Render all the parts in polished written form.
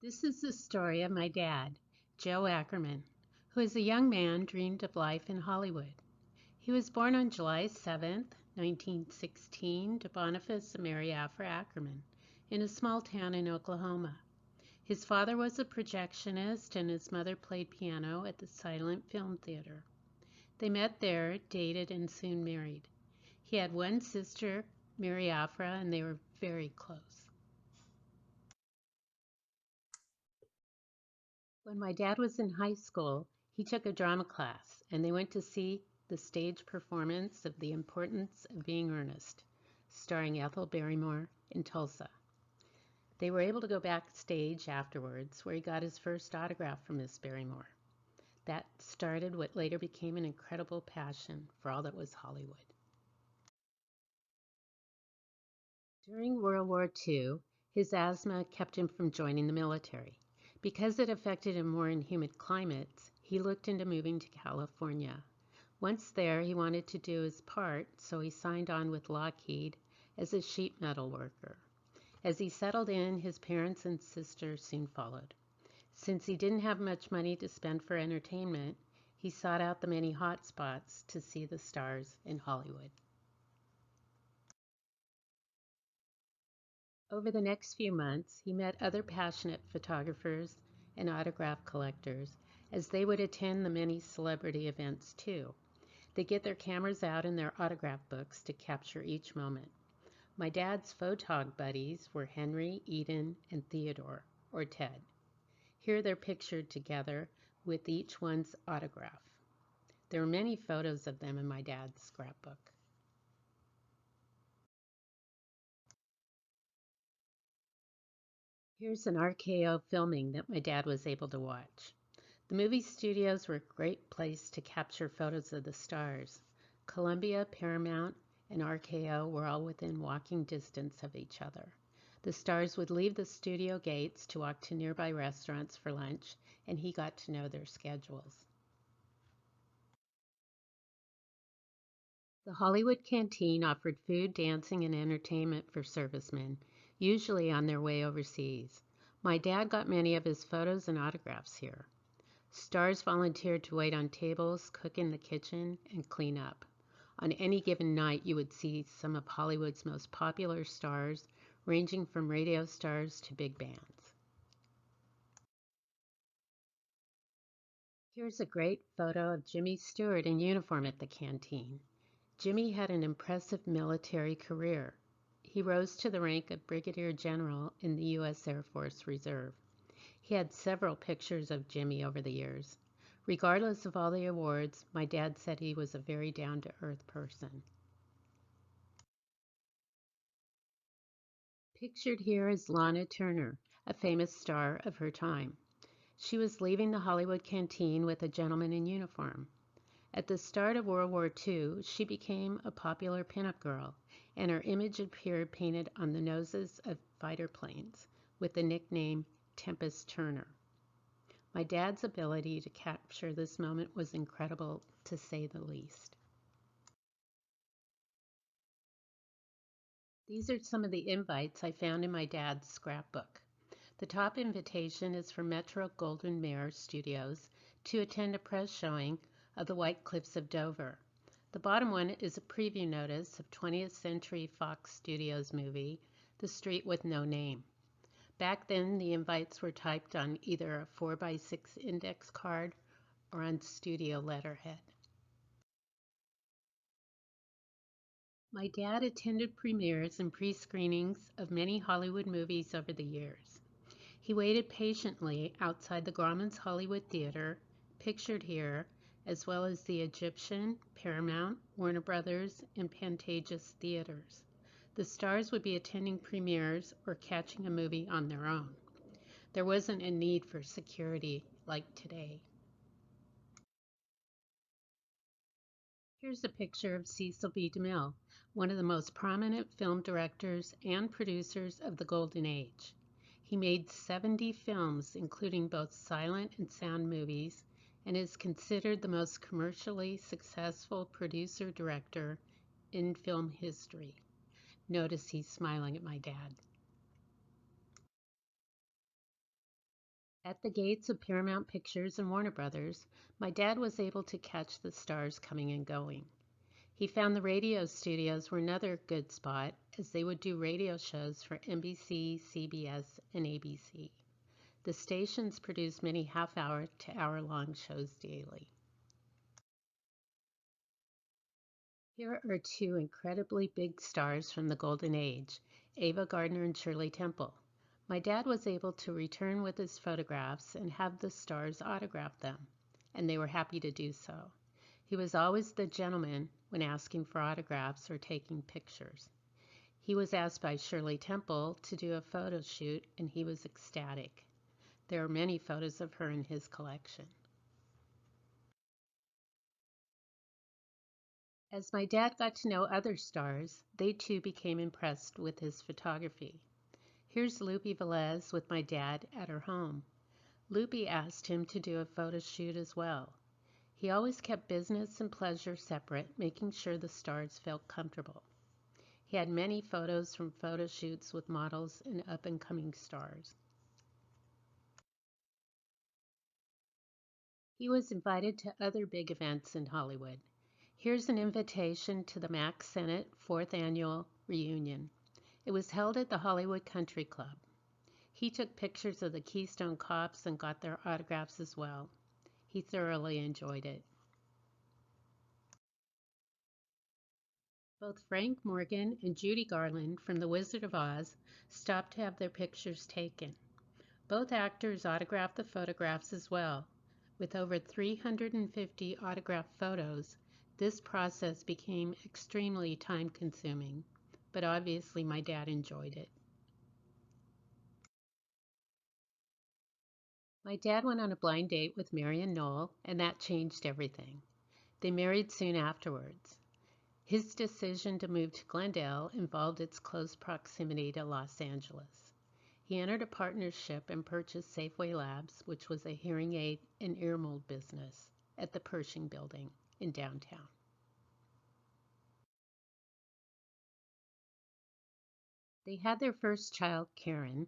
This is the story of my dad, Joe Ackerman, who as a young man dreamed of life in Hollywood. He was born on July 7th, 1916, to Boniface and Mary Afra Ackerman in a small town in Oklahoma. His father was a projectionist and his mother played piano at the Silent Film Theater. They met there, dated, and soon married. He had one sister, Mary Afra, and they were very close. When my dad was in high school, he took a drama class, and they went to see the stage performance of The Importance of Being Earnest, starring Ethel Barrymore in Tulsa. They were able to go backstage afterwards, where he got his first autograph from Miss Barrymore. That started what later became an incredible passion for all that was Hollywood. During World War II, his asthma kept him from joining the military. Because it affected him more in humid climates, he looked into moving to California. Once there, he wanted to do his part, so he signed on with Lockheed as a sheet metal worker. As he settled in, his parents and sister soon followed. Since he didn't have much money to spend for entertainment, he sought out the many hot spots to see the stars in Hollywood. Over the next few months, he met other passionate photographers and autograph collectors, as they would attend the many celebrity events too. They get their cameras out and their autograph books to capture each moment. My dad's photog buddies were Henry, Eden, and Theodore, or Ted. Here they're pictured together with each one's autograph. There are many photos of them in my dad's scrapbook. Here's an RKO filming that my dad was able to watch. The movie studios were a great place to capture photos of the stars. Columbia, Paramount, and RKO were all within walking distance of each other. The stars would leave the studio gates to walk to nearby restaurants for lunch, and he got to know their schedules. The Hollywood Canteen offered food, dancing, and entertainment for servicemen, usually on their way overseas. My dad got many of his photos and autographs here. Stars volunteered to wait on tables, cook in the kitchen, and clean up. On any given night, you would see some of Hollywood's most popular stars, ranging from radio stars to big bands. Here's a great photo of Jimmy Stewart in uniform at the canteen. Jimmy had an impressive military career. He rose to the rank of Brigadier General in the U.S. Air Force Reserve. He had several pictures of Jimmy over the years. Regardless of all the awards, my dad said he was a very down-to-earth person. Pictured here is Lana Turner, a famous star of her time. She was leaving the Hollywood Canteen with a gentleman in uniform. At the start of World War II, she became a popular pinup girl, and her image appeared painted on the noses of fighter planes with the nickname Tempest Turner. My dad's ability to capture this moment was incredible, to say the least. These are some of the invites I found in my dad's scrapbook. The top invitation is for Metro-Goldwyn-Mayer Studios to attend a press showing of The White Cliffs of Dover. The bottom one is a preview notice of 20th Century Fox Studios movie, The Street with No Name. Back then, the invites were typed on either a 4x6 index card or on studio letterhead. My dad attended premieres and pre-screenings of many Hollywood movies over the years. He waited patiently outside the Grauman's Hollywood Theater, pictured here, as well as the Egyptian, Paramount, Warner Brothers, and Pantages theaters. The stars would be attending premieres or catching a movie on their own. There wasn't a need for security like today. Here's a picture of Cecil B Demille, one of the most prominent film directors and producers of the Golden Age. He made 70 films, including both silent and sound movies, and is considered the most commercially successful producer-director in film history. Notice he's smiling at my dad. At the gates of Paramount Pictures and Warner Brothers, my dad was able to catch the stars coming and going. He found the radio studios were another good spot, as they would do radio shows for NBC, CBS, and ABC. The stations produced many half-hour to hour-long shows daily. Here are two incredibly big stars from the Golden Age, Ava Gardner and Shirley Temple. My dad was able to return with his photographs and have the stars autograph them, and they were happy to do so. He was always the gentleman when asking for autographs or taking pictures. He was asked by Shirley Temple to do a photo shoot, and he was ecstatic. There are many photos of her in his collection. As my dad got to know other stars, they too became impressed with his photography. Here's Loopy Velez with my dad at her home. Loopy asked him to do a photo shoot as well. He always kept business and pleasure separate, making sure the stars felt comfortable. He had many photos from photo shoots with models and up-and-coming stars. He was invited to other big events in Hollywood. Here's an invitation to the Mack Sennett 4th Annual Reunion. It was held at the Hollywood Country Club. He took pictures of the Keystone Cops and got their autographs as well. He thoroughly enjoyed it. Both Frank Morgan and Judy Garland from The Wizard of Oz stopped to have their pictures taken. Both actors autographed the photographs as well. With over 350 autographed photos, this process became extremely time-consuming, but obviously my dad enjoyed it. My dad went on a blind date with Mary and Noel, and that changed everything. They married soon afterwards. His decision to move to Glendale involved its close proximity to Los Angeles. He entered a partnership and purchased Safeway Labs, which was a hearing aid and ear mold business, at the Pershing Building in downtown. They had their first child, Karen,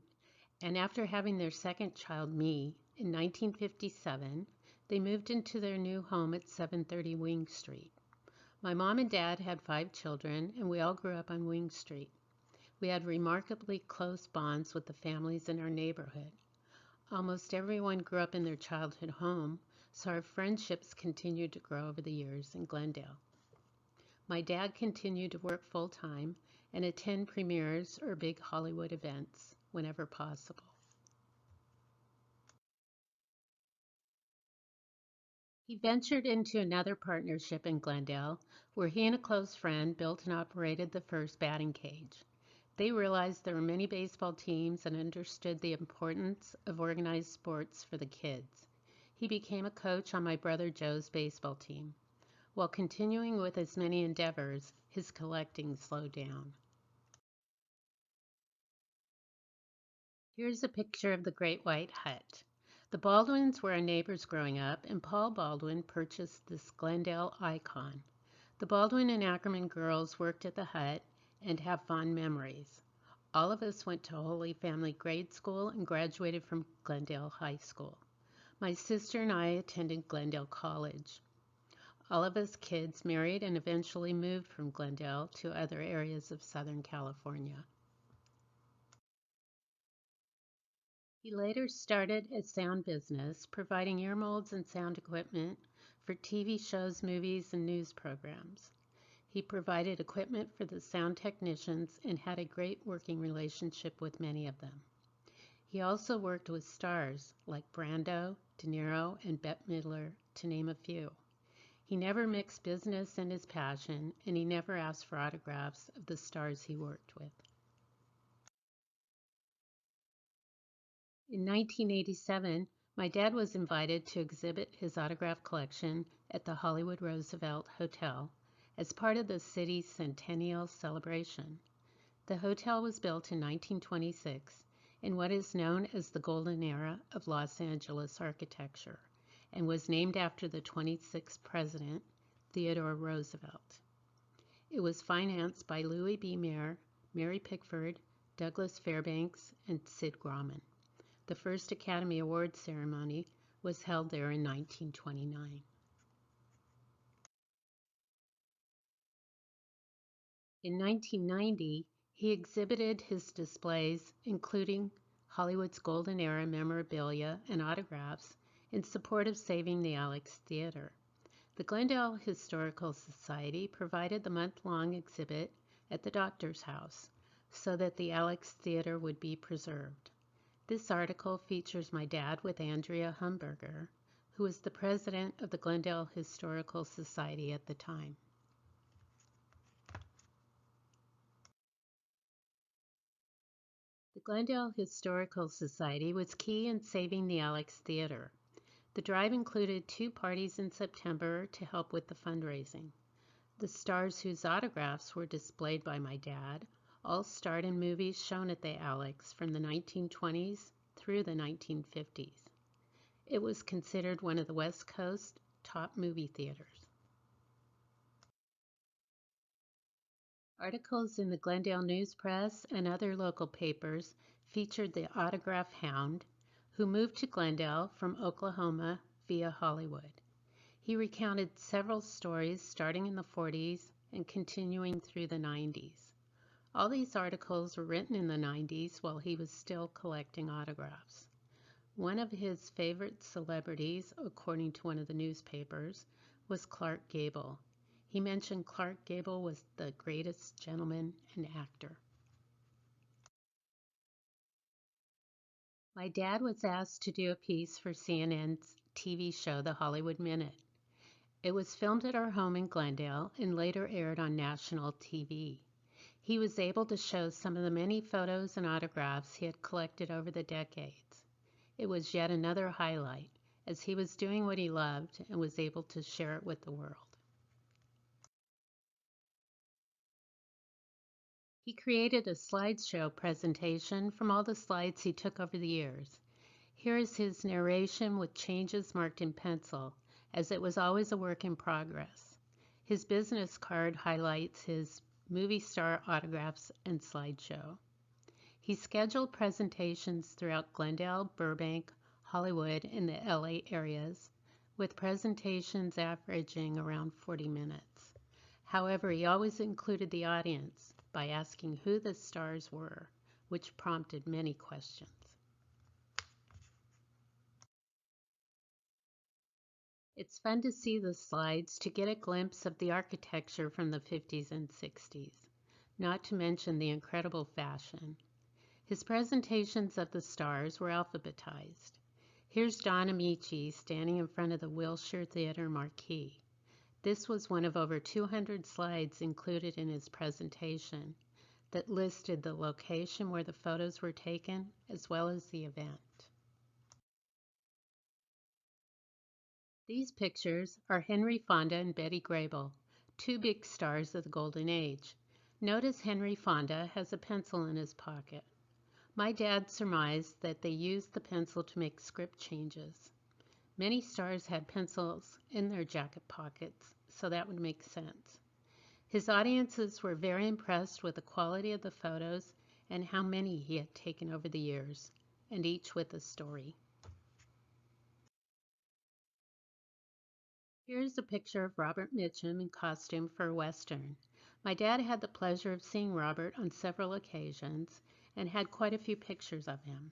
and after having their second child, me, in 1957, they moved into their new home at 730 Wing Street. My mom and dad had 5 children, and we all grew up on Wing Street. We had remarkably close bonds with the families in our neighborhood. Almost everyone grew up in their childhood home, so our friendships continued to grow over the years in Glendale. My dad continued to work full-time and attend premieres or big Hollywood events whenever possible. He ventured into another partnership in Glendale, where he and a close friend built and operated the first batting cage. They realized there were many baseball teams and understood the importance of organized sports for the kids. He became a coach on my brother Joe's baseball team. While continuing with his many endeavors, his collecting slowed down. Here's a picture of the Great White Hut. The Baldwins were our neighbors growing up, and Paul Baldwin purchased this Glendale icon. The Baldwin and Ackerman girls worked at the hut and have fond memories. All of us went to Holy Family Grade School and graduated from Glendale High School. My sister and I attended Glendale College. All of us kids married and eventually moved from Glendale to other areas of Southern California. He later started a sound business, providing ear molds and sound equipment for TV shows, movies, and news programs. He provided equipment for the sound technicians and had a great working relationship with many of them. He also worked with stars like Brando, De Niro, and Bette Midler, to name a few. He never mixed business and his passion, and he never asked for autographs of the stars he worked with. In 1987, my dad was invited to exhibit his autograph collection at the Hollywood Roosevelt Hotel as part of the city's centennial celebration. The hotel was built in 1926 in what is known as the golden era of Los Angeles architecture and was named after the 26th president, Theodore Roosevelt. It was financed by Louis B. Mayer, Mary Pickford, Douglas Fairbanks, and Sid Grauman. The first Academy Award ceremony was held there in 1929. In 1990, he exhibited his displays, including Hollywood's Golden Era memorabilia and autographs, in support of saving the Alex Theater. The Glendale Historical Society provided the month-long exhibit at the doctor's house so that the Alex Theater would be preserved. This article features my dad with Andrea Humberger, who was the president of the Glendale Historical Society at the time. The Glendale Historical Society was key in saving the Alex Theater. The drive included 2 parties in September to help with the fundraising. The stars whose autographs were displayed by my dad all starred in movies shown at the Alex from the 1920s through the 1950s. It was considered one of the West Coast's top movie theaters. Articles in the Glendale News Press and other local papers featured the autograph hound who moved to Glendale from Oklahoma via Hollywood. He recounted several stories starting in the 40s and continuing through the 90s. All these articles were written in the 90s while he was still collecting autographs. One of his favorite celebrities, according to one of the newspapers, was Clark Gable. He mentioned Clark Gable was the greatest gentleman and actor. My dad was asked to do a piece for CNN's TV show, The Hollywood Minute. It was filmed at our home in Glendale and later aired on national TV. He was able to show some of the many photos and autographs he had collected over the decades. It was yet another highlight, as he was doing what he loved and was able to share it with the world. He created a slideshow presentation from all the slides he took over the years. Here is his narration with changes marked in pencil, as it was always a work in progress. His business card highlights his movie star autographs and slideshow. He scheduled presentations throughout Glendale, Burbank, Hollywood, and the LA areas, with presentations averaging around 40 minutes. However, he always included the audience by asking who the stars were, which prompted many questions. It's fun to see the slides to get a glimpse of the architecture from the 50s and 60s, not to mention the incredible fashion. His presentations of the stars were alphabetized. Here's Don Amici standing in front of the Wilshire Theater marquee. This was one of over 200 slides included in his presentation that listed the location where the photos were taken as well as the event. These pictures are Henry Fonda and Betty Grable, 2 big stars of the Golden Age. Notice Henry Fonda has a pencil in his pocket. My dad surmised that they used the pencil to make script changes. Many stars had pencils in their jacket pockets, so that would make sense. His audiences were very impressed with the quality of the photos and how many he had taken over the years, and each with a story. Here's a picture of Robert Mitchum in costume for a Western. My dad had the pleasure of seeing Robert on several occasions and had quite a few pictures of him.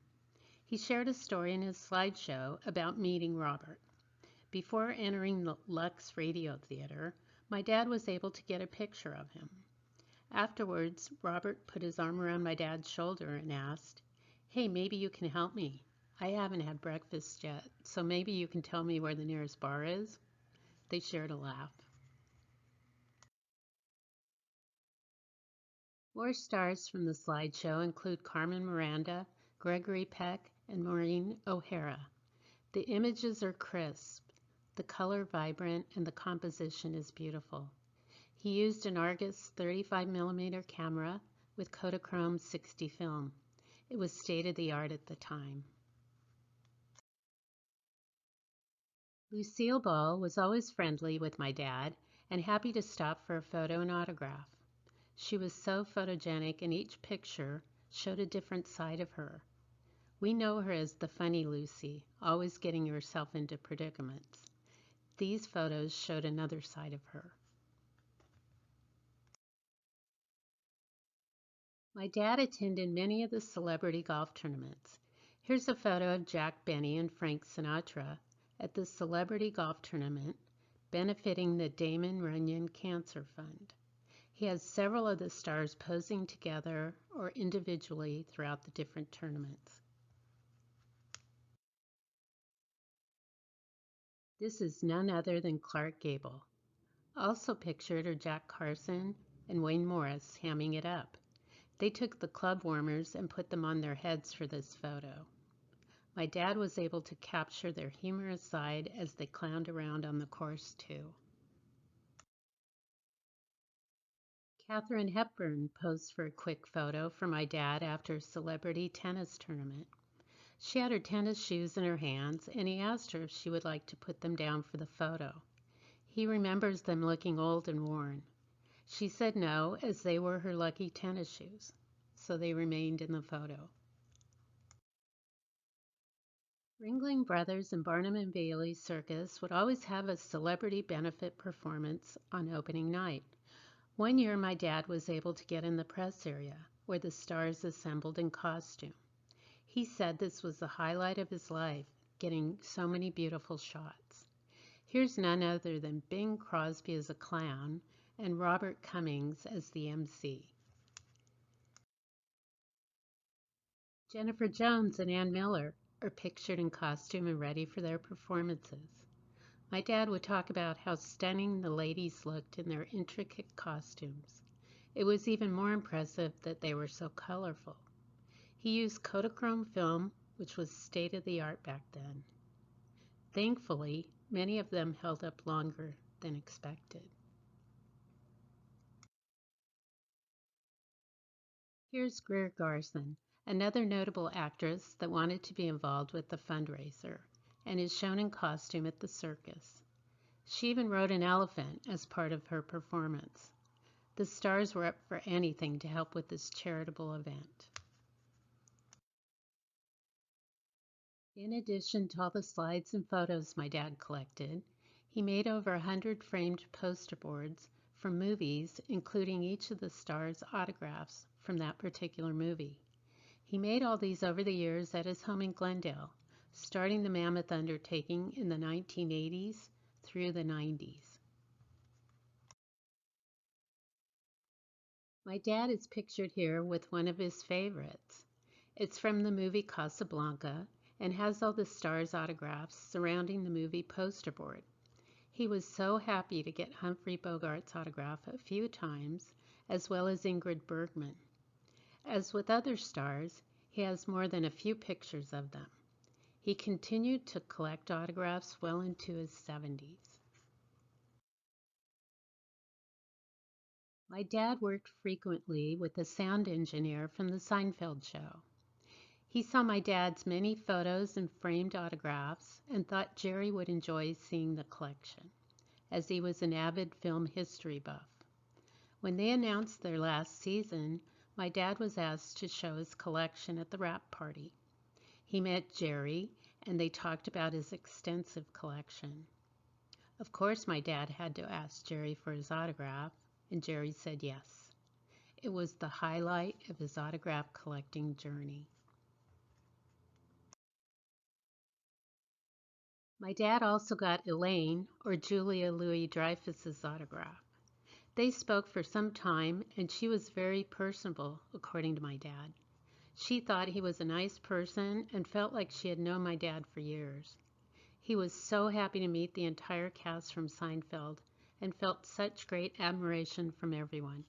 He shared a story in his slideshow about meeting Robert. Before entering the Lux Radio Theater, my dad was able to get a picture of him. Afterwards, Robert put his arm around my dad's shoulder and asked, "Hey, maybe you can help me. I haven't had breakfast yet, so maybe you can tell me where the nearest bar is?" They shared a laugh. More stars from the slideshow include Carmen Miranda, Gregory Peck, and Maureen O'Hara. The images are crisp, the color vibrant, and the composition is beautiful. He used an Argus 35mm camera with Kodachrome 60 film. It was state-of-the-art at the time. Lucille Ball was always friendly with my dad and happy to stop for a photo and autograph. She was so photogenic and each picture showed a different side of her. We know her as the funny Lucy, always getting herself into predicaments. These photos showed another side of her. My dad attended many of the celebrity golf tournaments. Here's a photo of Jack Benny and Frank Sinatra at the celebrity golf tournament benefiting the Damon Runyon Cancer Fund. He has several of the stars posing together or individually throughout the different tournaments. This is none other than Clark Gable. Also pictured are Jack Carson and Wayne Morris hamming it up. They took the club warmers and put them on their heads for this photo. My dad was able to capture their humorous side as they clowned around on the course too. Katharine Hepburn posed for a quick photo for my dad after a celebrity tennis tournament. She had her tennis shoes in her hands, and he asked her if she would like to put them down for the photo. He remembers them looking old and worn. She said no, as they were her lucky tennis shoes, so they remained in the photo. Ringling Brothers and Barnum and Bailey Circus would always have a celebrity benefit performance on opening night. One year my dad was able to get in the press area, where the stars assembled in costume. He said this was the highlight of his life, getting so many beautiful shots. Here's none other than Bing Crosby as a clown and Robert Cummings as the MC. Jennifer Jones and Ann Miller are pictured in costume and ready for their performances. My dad would talk about how stunning the ladies looked in their intricate costumes. It was even more impressive that they were so colorful. He used Kodachrome film, which was state-of-the-art back then. Thankfully, many of them held up longer than expected. Here's Greer Garson, another notable actress that wanted to be involved with the fundraiser, and is shown in costume at the circus. She even rode an elephant as part of her performance. The stars were up for anything to help with this charitable event. In addition to all the slides and photos my dad collected, he made over 100 framed poster boards from movies, including each of the stars' autographs from that particular movie. He made all these over the years at his home in Glendale, starting the mammoth undertaking in the 1980s through the 90s. My dad is pictured here with one of his favorites. It's from the movie Casablanca and has all the stars' autographs surrounding the movie poster board. He was so happy to get Humphrey Bogart's autograph a few times, as well as Ingrid Bergman. As with other stars, he has more than a few pictures of them. He continued to collect autographs well into his 70s. My dad worked frequently with a sound engineer from the Seinfeld show. He saw my dad's many photos and framed autographs and thought Jerry would enjoy seeing the collection, as he was an avid film history buff. When they announced their last season, my dad was asked to show his collection at the wrap party. He met Jerry, and they talked about his extensive collection. Of course, my dad had to ask Jerry for his autograph, and Jerry said yes. It was the highlight of his autograph collecting journey. My dad also got Elaine, or Julia Louis-Dreyfus's autograph. They spoke for some time, and she was very personable, according to my dad. She thought he was a nice person and felt like she had known my dad for years. He was so happy to meet the entire cast from Seinfeld and felt such great admiration from everyone.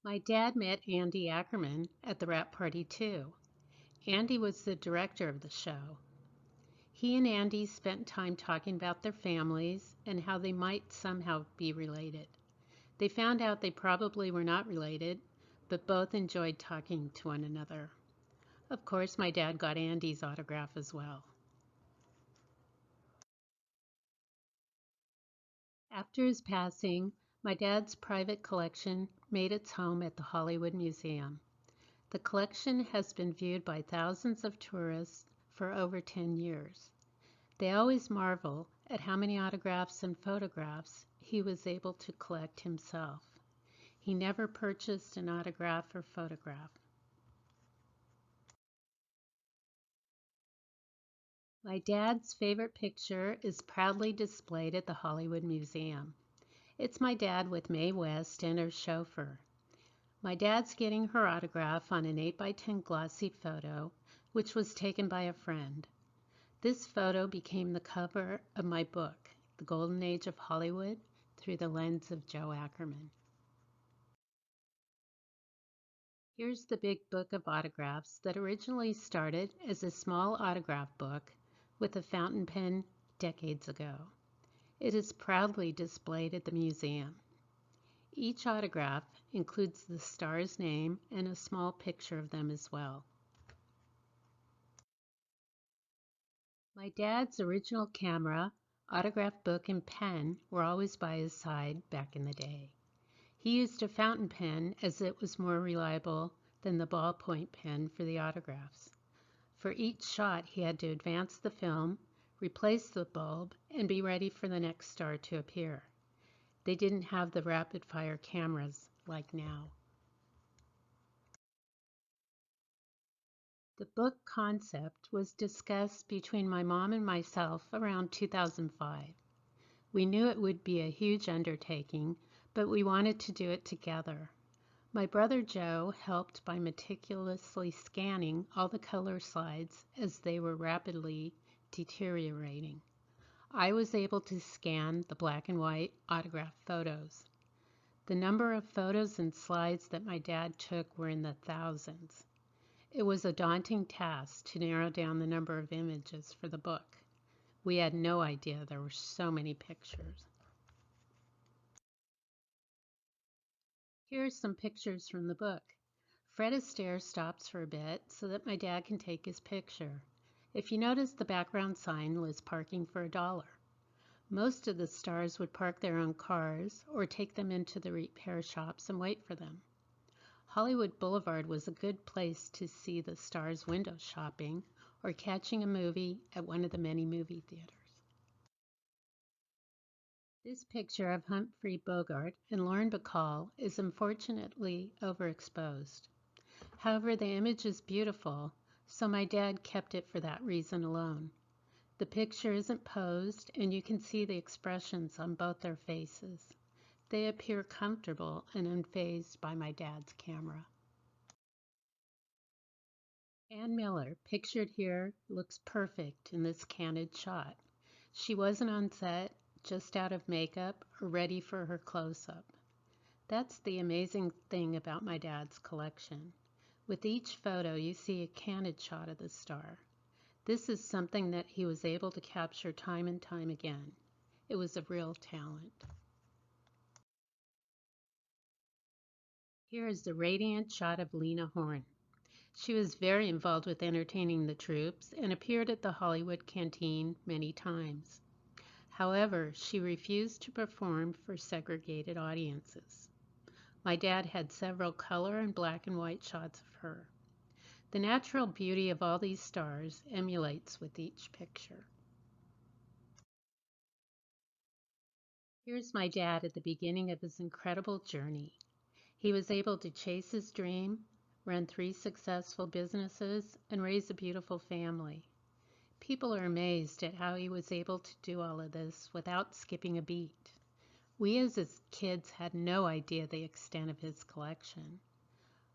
My dad met Andy Ackerman at the wrap party too. Andy was the director of the show. He and Andy spent time talking about their families and how they might somehow be related. They found out they probably were not related, but both enjoyed talking to one another. Of course, my dad got Andy's autograph as well. After his passing, My dad's private collection made its home at the Hollywood Museum. The collection has been viewed by thousands of tourists for over 10 years. They always marvel at how many autographs and photographs he was able to collect himself. He never purchased an autograph or photograph. My dad's favorite picture is proudly displayed at the Hollywood Museum. It's my dad with Mae West and her chauffeur. My dad's getting her autograph on an 8x10 glossy photo, which was taken by a friend. This photo became the cover of my book, The Golden Age of Hollywood, Through the Lens of Joe Ackerman. Here's the big book of autographs that originally started as a small autograph book with a fountain pen decades ago. It is proudly displayed at the museum. Each autograph includes the star's name and a small picture of them as well. My dad's original camera, autograph book, and pen were always by his side back in the day. He used a fountain pen as it was more reliable than the ballpoint pen for the autographs. For each shot, he had to advance the film, replace the bulb, and be ready for the next star to appear. They didn't have the rapid-fire cameras like now. The book concept was discussed between my mom and myself around 2005. We knew it would be a huge undertaking, but we wanted to do it together. My brother Joe helped by meticulously scanning all the color slides as they were rapidly deteriorating. I was able to scan the black and white autograph photos. The number of photos and slides that my dad took were in the thousands. It was a daunting task to narrow down the number of images for the book. We had no idea there were so many pictures. Here are some pictures from the book. Fred Astaire stops for a bit so that my dad can take his picture. If you notice, the background sign was parking for $1. Most of the stars would park their own cars or take them into the repair shops and wait for them. Hollywood Boulevard was a good place to see the stars window shopping or catching a movie at one of the many movie theaters. This picture of Humphrey Bogart and Lauren Bacall is unfortunately overexposed. However, the image is beautiful, so my dad kept it for that reason alone. The picture isn't posed, and you can see the expressions on both their faces. They appear comfortable and unfazed by my dad's camera. Ann Miller, pictured here, looks perfect in this candid shot. She wasn't on set, just out of makeup or ready for her close-up. That's the amazing thing about my dad's collection. With each photo, you see a candid shot of the star. This is something that he was able to capture time and time again. It was a real talent. Here is the radiant shot of Lena Horne. She was very involved with entertaining the troops and appeared at the Hollywood Canteen many times. However, she refused to perform for segregated audiences. My dad had several color and black and white shots of her. The natural beauty of all these stars emulates with each picture. Here's my dad at the beginning of his incredible journey. He was able to chase his dream, run 3 successful businesses, and raise a beautiful family. People are amazed at how he was able to do all of this without skipping a beat. We as his kids had no idea the extent of his collection.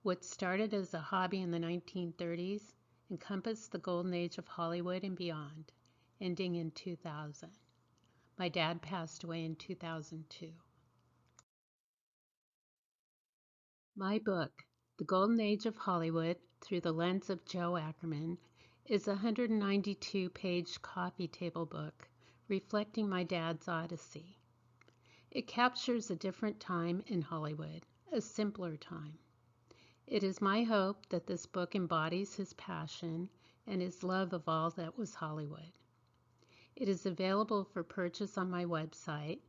What started as a hobby in the 1930s encompassed the golden age of Hollywood and beyond, ending in 2000. My dad passed away in 2002. My book, The Golden Age of Hollywood Through the Lens of Joe Ackerman, is a 192-page coffee table book reflecting my dad's odyssey. It captures a different time in Hollywood, a simpler time. It is my hope that this book embodies his passion and his love of all that was Hollywood. It is available for purchase on my website,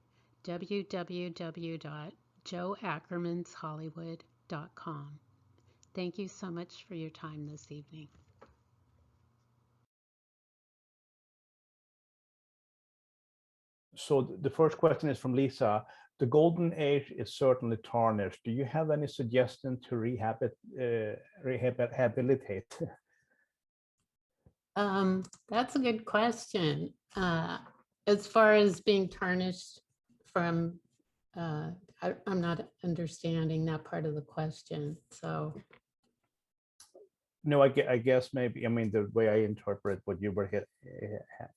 www.joeackermanshollywood.com. Thank you so much for your time this evening. So the first question is from Lisa. The golden age is certainly tarnished. Do you have any suggestion to rehabilitate? That's a good question. As far as being tarnished from, I'm not understanding that part of the question. So, No, I guess maybe, I mean, the way I interpret what you were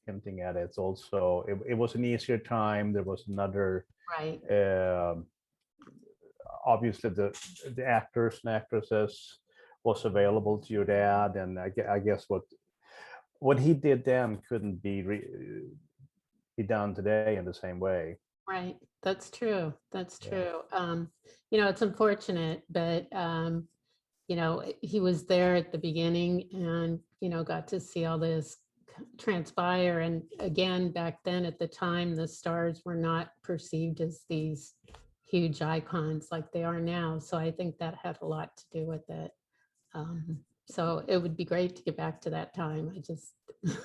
hinting at, it's also, it was an easier time. There was another, right. Obviously the actors and actresses was available to your dad. And I guess what he did then couldn't be done today in the same way. Right. That's true. That's true. You know, it's unfortunate, but you know, he was there at the beginning and, you know, got to see all this transpire. And again, back then at the time, the stars were not perceived as these huge icons like they are now. So I think that had a lot to do with it. So it would be great to get back to that time. I just.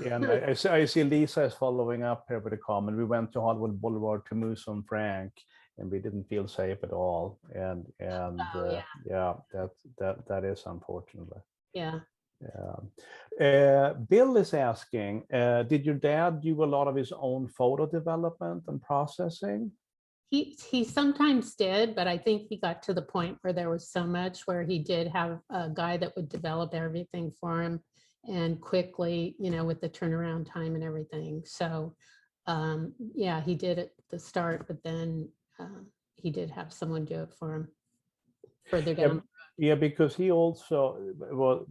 Yeah, and I see Lisa is following up here with a comment. We went to Hollywood Boulevard to Moose and Frank, and we didn't feel safe at all. And yeah, that is unfortunate. Yeah. Bill is asking, did your dad do a lot of his own photo development and processing? He sometimes did, but I think he got to the point where there was so much where he did have a guy that would develop everything for him and quickly, you know, with the turnaround time and everything. So yeah, he did at the start, but then he did have someone do it for him further down. Yeah, because he also,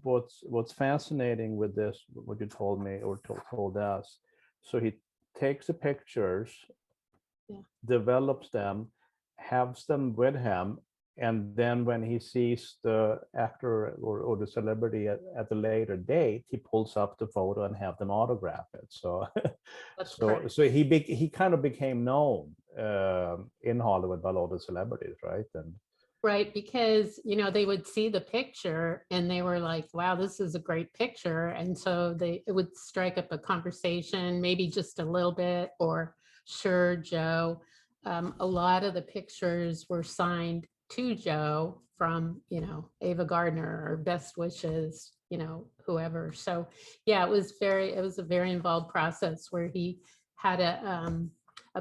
what's fascinating with this, what you told me or told us, so he takes the pictures, develops them, has them with him, and then when he sees the actor or the celebrity at a later date, he pulls up the photo and have them autograph it. So so he kind of became known in Hollywood by all the celebrities, right? And right, because you know they would see the picture and they were like, wow, this is a great picture. And so it would strike up a conversation, maybe just a little bit, or sure, Joe. A lot of the pictures were signed to Joe from, you know, Ava Gardner or best wishes, you know, whoever. So yeah, it was a very involved process where he had a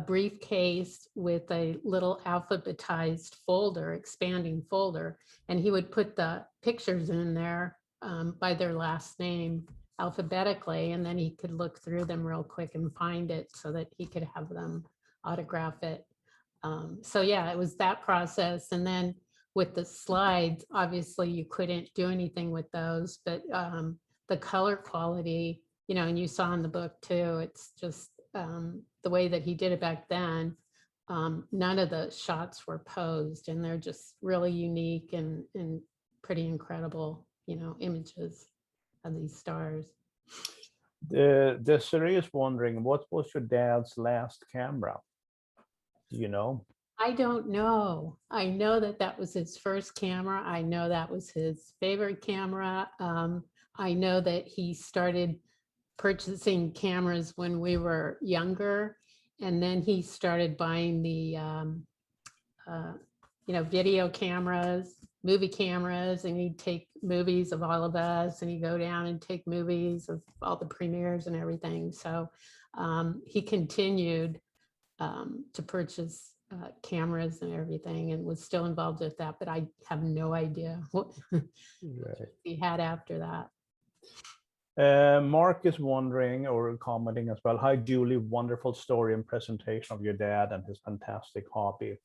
briefcase with a little alphabetized folder, expanding folder, and he would put the pictures in there by their last name alphabetically, and then he could look through them real quick and find it so that he could have them autograph it. So yeah, it was that process. And then with the slides, obviously you couldn't do anything with those, but the color quality, you know, and you saw in the book too, it's just the way that he did it back then. None of the shots were posed, and they're just really unique and pretty incredible, you know, images of these stars. The series is wondering, what was your dad's last camera? Do you know? I don't know. I know that that was his first camera. I know that was his favorite camera. I know that he started purchasing cameras when we were younger, and then he started buying the you know, video cameras, movie cameras, and he'd take movies of all of us, and he'd go down and take movies of all the premieres and everything. So he continued to purchase cameras and everything, and was still involved with that, but I have no idea what he had after that. Mark is wondering or commenting as well. Hi, Julie, wonderful story and presentation of your dad and his fantastic hobby.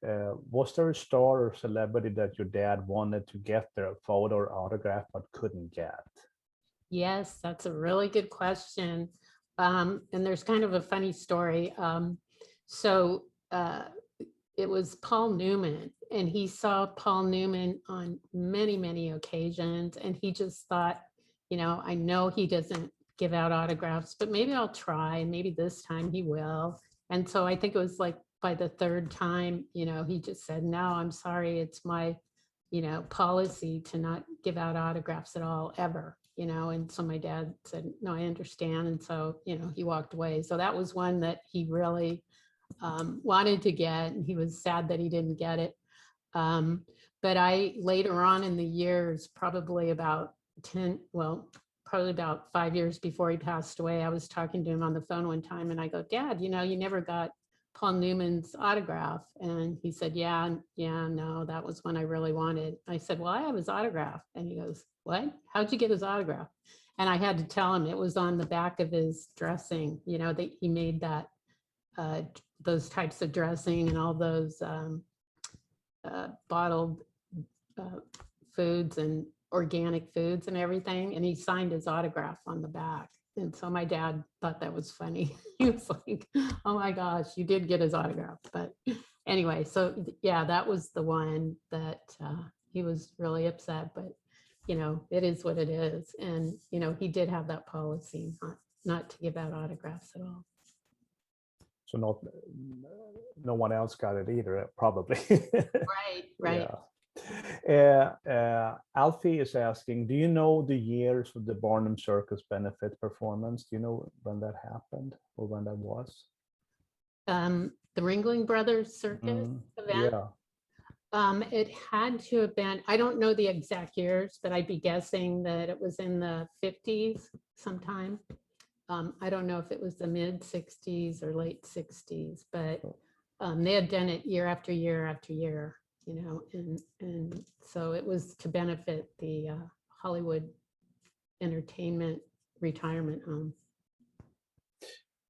Was there a star or celebrity that your dad wanted to get their photo or autograph but couldn't get? Yes, that's a really good question. And there's kind of a funny story. So it was Paul Newman, and he saw Paul Newman on many, many occasions, and he just thought, you know, I know he doesn't give out autographs, but maybe I'll try, and maybe this time he will. And so I think it was like by the third time, he just said, no, I'm sorry, it's my, policy to not give out autographs at all, ever, and so my dad said, no, I understand. And so, he walked away. So that was one that he really wanted to get, and he was sad that he didn't get it. But I later on in the years, probably about 5 years before he passed away, I was talking to him on the phone one time and I go, Dad, you never got Paul Newman's autograph. And he said, yeah, no, that was one I really wanted. I said, well, I have his autograph. And he goes, what? How'd you get his autograph? And I had to tell him it was on the back of his dressing, that he made that, those types of dressing and all those bottled foods and organic foods and everything. And he signed his autograph on the back. And so my dad thought that was funny. He was like, oh my gosh, you did get his autograph. But anyway, so yeah, that was the one that he was really upset, but it is what it is. And, he did have that policy not to give out autographs at all. So no one else got it either, probably. Right. Alfie is asking, do you know the years of the Barnum Circus benefit performance? Do you know when that happened or when that was? The Ringling Brothers Circus event? Yeah. It had to have been, I don't know the exact years, but I'd be guessing that it was in the 50s sometime. I don't know if it was the mid 60s or late 60s, but they had done it year after year after year, and so it was to benefit the Hollywood Entertainment Retirement Home.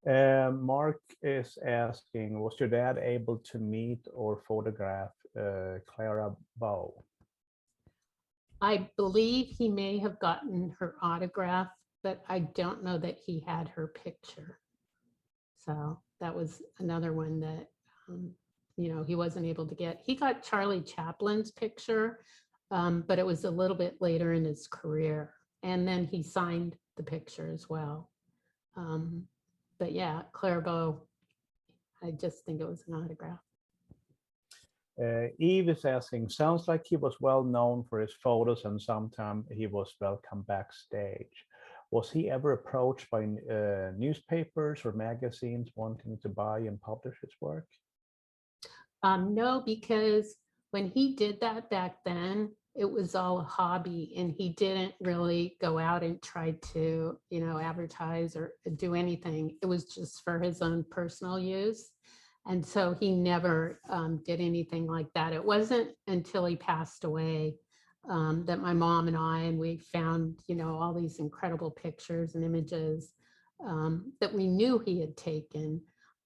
Mark is asking, was your dad able to meet or photograph Clara Bow? I believe he may have gotten her autograph, but I don't know that he had her picture. So that was another one that, he wasn't able to get. He got Charlie Chaplin's picture, but it was a little bit later in his career. And then he signed the picture as well. But yeah, Clara Bow, I just think it was an autograph. Eve is asking, sounds like he was well known for his photos and sometimes he was welcome backstage. Was he ever approached by newspapers or magazines wanting to buy and publish his work? No, because when he did that back then, it was all a hobby and he didn't really go out and try to, advertise or do anything. It was just for his own personal use. And so he never did anything like that. It wasn't until he passed away that my mom and we found, all these incredible pictures and images that we knew he had taken,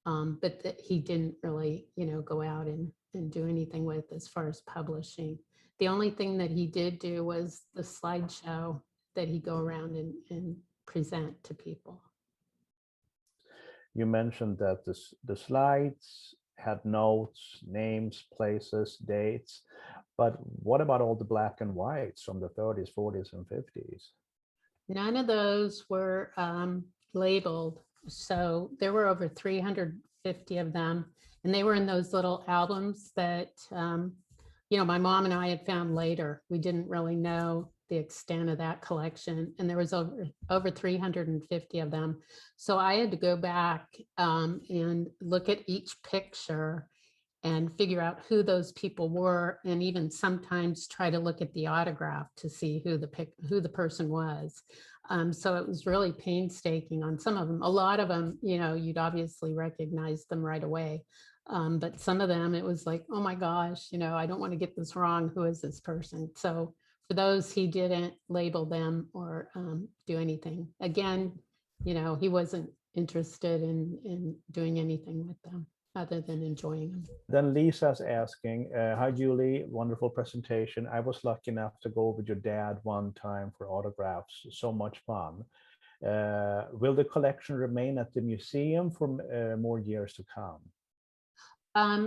but that he didn't really, go out and do anything with as far as publishing. The only thing that he did do was the slideshow that he'd go around and present to people. You mentioned that the slides had notes, names, places, dates, but what about all the black and whites from the 30s, 40s, and 50s? None of those were labeled. So there were over 350 of them, and they were in those little albums that, my mom and I had found later. We didn't really know the extent of that collection, and there was over 350 of them. So I had to go back and look at each picture and figure out who those people were, and even sometimes try to look at the autograph to see who the person was. So it was really painstaking on some of them. A lot of them, you'd obviously recognize them right away. But some of them, it was like, oh my gosh, I don't want to get this wrong. Who is this person? So for those, he didn't label them or do anything. Again, he wasn't interested in doing anything with them other than enjoying them. Then Lisa's asking, hi Julie, wonderful presentation. I was lucky enough to go with your dad one time for autographs. So much fun. Will the collection remain at the museum for more years to come?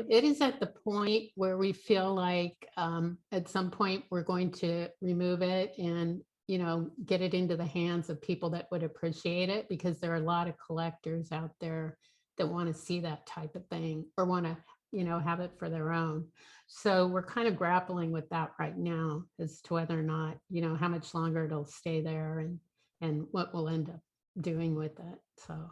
It is at the point where we feel like at some point we're going to remove it and get it into the hands of people that would appreciate it, because there are a lot of collectors out there that want to see that type of thing or want to, have it for their own. So we're kind of grappling with that right now as to whether or not, how much longer it'll stay there and what we'll end up doing with it. So.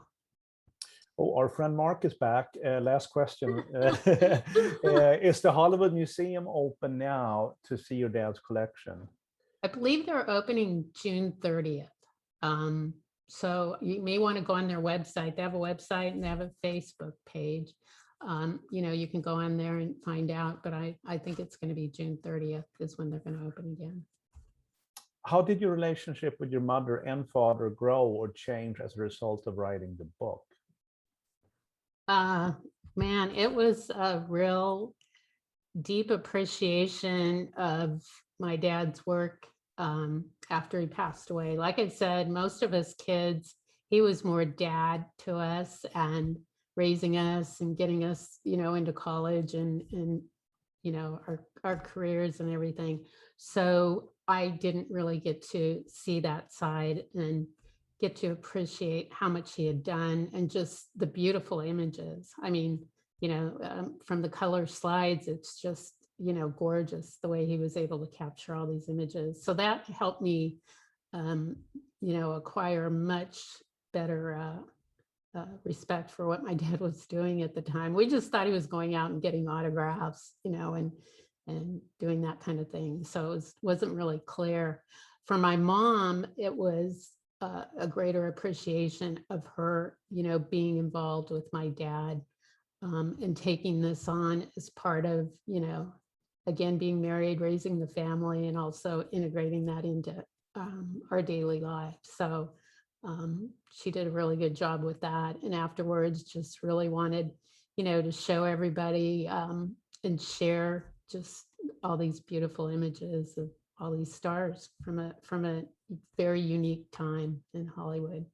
Oh, our friend Mark is back. Last question. Is the Hollywood Museum open now to see your dad's collection? I believe they're opening June 30th. So you may want to go on their website. They have a website and they have a Facebook page. You can go on there and find out, but I think it's going to be June 30th is when they're going to open again. How did your relationship with your mother and father grow or change as a result of writing the book? Man, it was a real deep appreciation of my dad's work after he passed away. Like I said, most of us kids, he was more dad to us and raising us and getting us, into college and our careers and everything. So I didn't really get to see that side and get to appreciate how much he had done and just the beautiful images. I mean, from the color slides, it's just, gorgeous the way he was able to capture all these images. So that helped me, acquire much better respect for what my dad was doing at the time. We just thought he was going out and getting autographs, and doing that kind of thing. So it wasn't really clear. For my mom, it was a greater appreciation of her, being involved with my dad and taking this on as part of, again, being married, raising the family, and also integrating that into our daily life. So she did a really good job with that. And afterwards, just really wanted, to show everybody and share just all these beautiful images of all these stars from a very unique time in Hollywood.